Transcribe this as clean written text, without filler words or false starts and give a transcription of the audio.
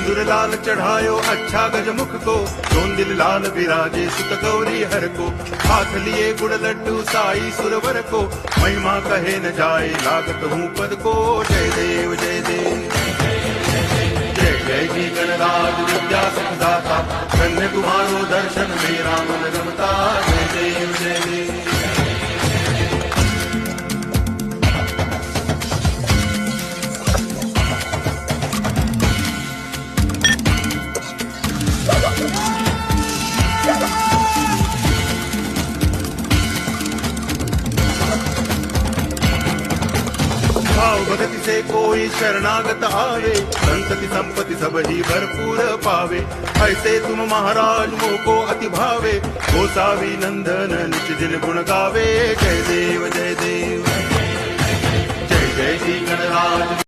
सिंदूर लाल चढ़ायो अच्छा गजमुख को, दोन दिल लाल विराजे सुत गौरी हर को। हाथ लिए गुड़ लड्डू साई सुरवर को, महिमा कहे न जाए लागत हूँ पद को। जय देव जय देव जय जय जी गणराज विद्या सुखदाता, धन्य तुम्हारो दर्शन मेरा मन रमता। जय देव जय देव भाव भगति से कोई शरणागत आवे, संतति संपत्ति सब ही भरपूर पावे। ऐसे तुम महाराज मोको अति भावे, गोसावी नंदन निज दिन गुण गावे। जय देव जय देव जय जय श्री गणराज।